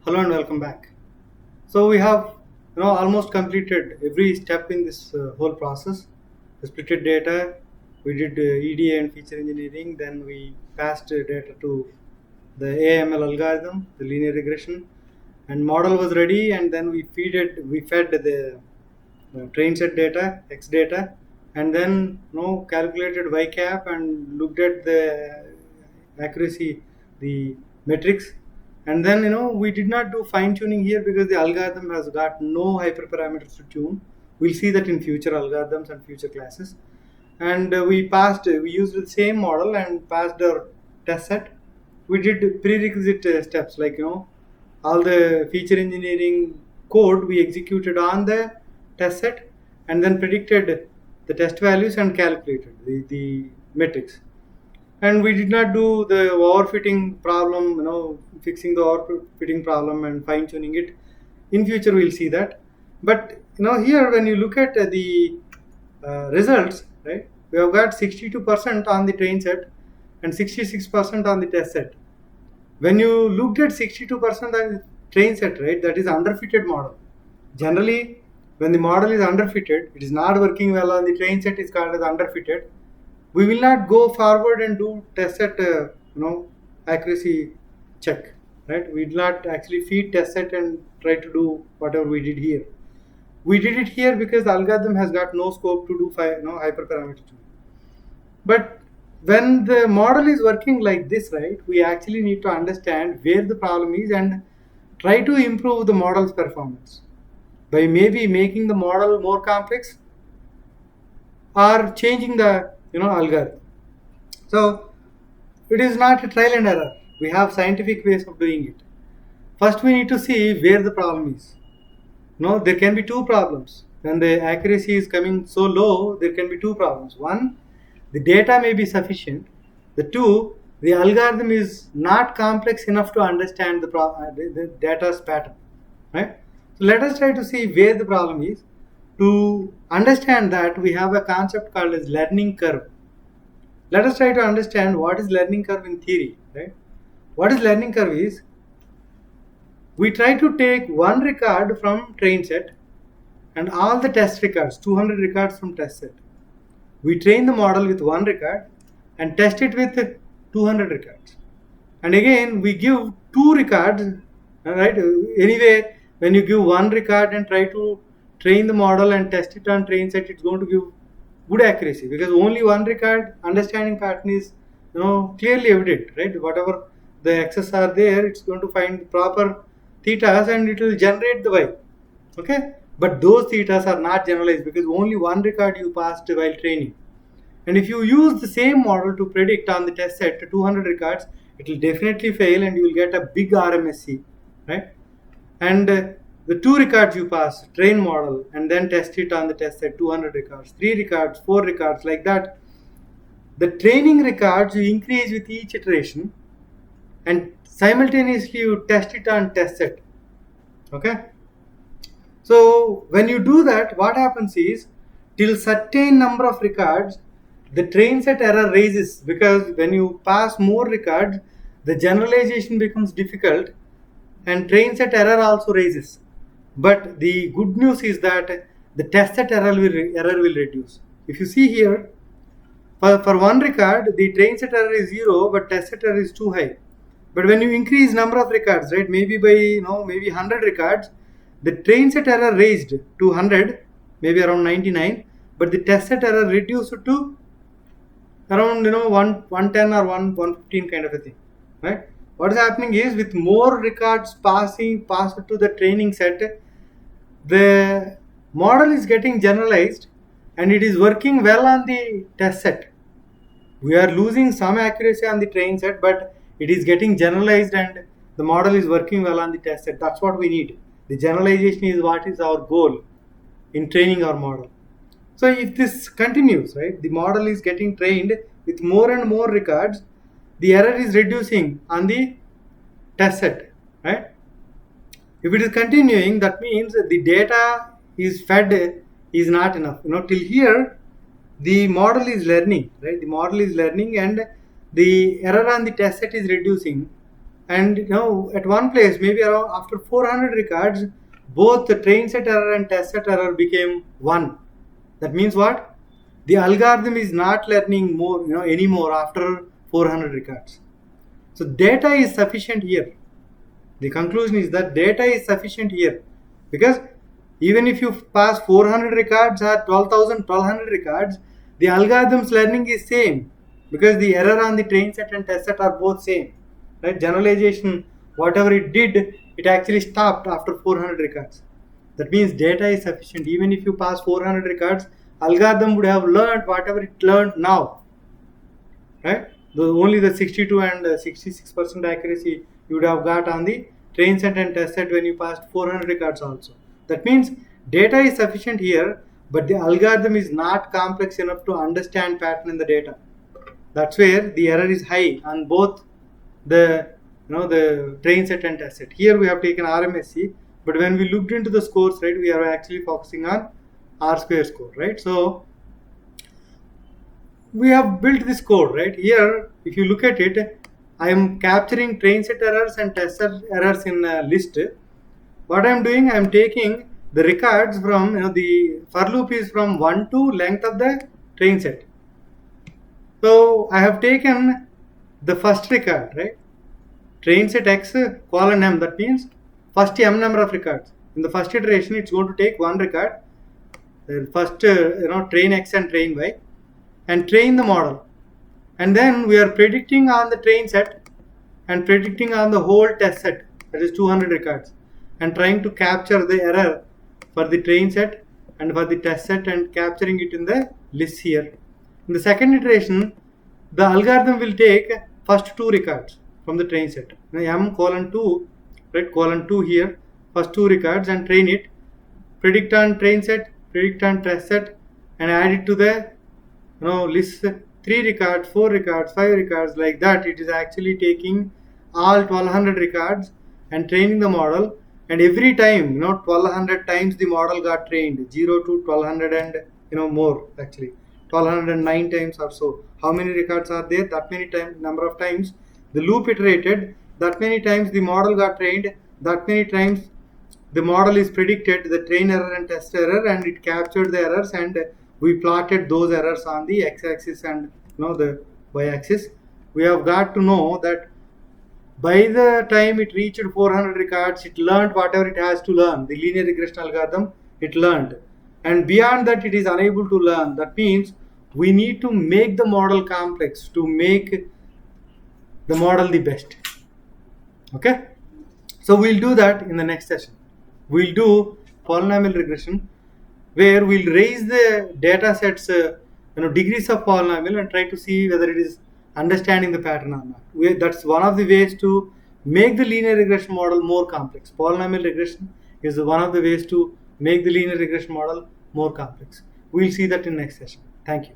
Hello and welcome back. So we have almost completed every step in this whole process. The splitted data, we did EDA and feature engineering, then we passed data to the AML algorithm, the linear regression, and model was ready, and then we fed the train set data, X data, and then calculated y cap and looked at the accuracy, the metrics, and then we did not do fine tuning here because the algorithm has got no hyperparameters to tune. We'll see that in future algorithms and future classes. And we used the same model and passed our test set. We did prerequisite steps like all the feature engineering code we executed on the test set, and then predicted the test values and calculated the metrics. And we did not do the overfitting problem, fixing the overfitting problem and fine tuning it. In future we'll see that. But here when you look at the results, right, we have got 62% on the train set and 66% on the test set. When you looked at 62% on the train set, right, that is underfitted model. Generally, when the model is underfitted, it is not working well on the train set, is called as underfitted. We will not go forward and do test set accuracy check, right? We will not actually feed test set and try to do whatever we did here. We did it here because the algorithm has got no scope to do hyperparameter tuning. But when the model is working like this, right, we actually need to understand where the problem is and try to improve the model's performance by maybe making the model more complex or changing the algorithm. So it is not a trial and error. We have scientific ways of doing it. First, we need to see where the problem is. There can be two problems. When the accuracy is coming so low, there can be two problems. One, the data may be sufficient. The two, the algorithm is not complex enough to understand the data's pattern. Right? So let us try to see where the problem is. To understand that, we have a concept called as learning curve. Let us try to understand what is learning curve in theory, right? What is learning curve is, we try to take one record from train set and all the test records, 200 records from test set. We train the model with one record and test it with 200 records. And again, we give two records, right? Anyway, when you give one record and try to train the model and test it on train set, it's going to give good accuracy because only one record understanding pattern is clearly evident, right? Whatever the x's are there, it's going to find proper thetas and it will generate the y. Okay, but those thetas are not generalized because only one record you passed while training. And if you use the same model to predict on the test set to 200 records, it will definitely fail and you will get a big RMSE, right? And the two records you pass, train model, and then test it on the test set, 200 records, 3 records, 4 records, like that. The training records you increase with each iteration and simultaneously you test it on test set. Okay? So when you do that, what happens is, till certain number of records, the train set error raises because when you pass more records, the generalization becomes difficult and train set error also raises. But the good news is that the test set error will reduce. If you see here, for one record, the train set error is 0, but test set error is too high. But when you increase number of records, right, maybe by maybe 100 records, the train set error raised to 100, maybe around 99, but the test set error reduced to around 110 or 115 kind of a thing, right? What is happening is, with more records passed to the training set, the model is getting generalized and it is working well on the test set. We are losing some accuracy on the train set, but it is getting generalized and the model is working well on the test set. That's what we need. The generalization is what is our goal in training our model. So if this continues, right, the model is getting trained with more and more records, the error is reducing on the test set, right? If it is continuing, that means the data is fed is not enough. Till here, the model is learning, right? The model is learning and the error on the test set is reducing. And at one place, maybe around after 400 records, both the train set error and test set error became 1. That means what? The algorithm is not learning more, anymore after 400 records. So data is sufficient here. The conclusion is that data is sufficient here, because even if you pass 400 records or 12,1200 records, the algorithm's learning is same, because the error on the train set and test set are both same. Right? Generalization, whatever it did, it actually stopped after 400 records. That means data is sufficient. Even if you pass 400 records, algorithm would have learned whatever it learned now. Right? Only the 62 and 66% accuracy you would have got on the train set and test set when you passed 400 records also. That means data is sufficient here, but the algorithm is not complex enough to understand pattern in the data. That's where the error is high on both the the train set and test set. Here we have taken RMSE, but when we looked into the scores, right, we are actually focusing on R square score, right? So we have built this code, right? Here, if you look at it, I am capturing train set errors and test set errors in a list. What I am doing, I am taking the records from, the for loop is from 1 to length of the train set. So I have taken the first record, right? Train set x colon m, that means first m number of records. In the first iteration, it's going to take one record, first train x and train y, and train the model. And then we are predicting on the train set and predicting on the whole test set, that is 200 records, and trying to capture the error for the train set and for the test set and capturing it in the list here. In the second iteration, the algorithm will take first 2 records from the train set. Now m colon 2, right, colon 2 here, first 2 records, and train it, predict on train set, predict on test set, and add it to the list 3 records, 4 records, 5 records, like that. It is actually taking all 1200 records and training the model, and every time 1200 times the model got trained, 0 to 1200 and more, actually 1209 times or so. How many records are there? That many times, number of times the loop iterated, that many times the model got trained, that many times the model is predicted, the train error and test error, and it captured the errors, and we plotted those errors on the x-axis and the y-axis. We have got to know that by the time it reached 400 records, it learned whatever it has to learn. The linear regression algorithm, it learned, and beyond that it is unable to learn. That means we need to make the model complex to make the model the best. Okay, so we'll do that in the next session. We'll do polynomial regression, where we'll raise the data sets, degrees of polynomial, and try to see whether it is understanding the pattern or not. That's one of the ways to make the linear regression model more complex. Polynomial regression is one of the ways to make the linear regression model more complex. We'll see that in next session. Thank you.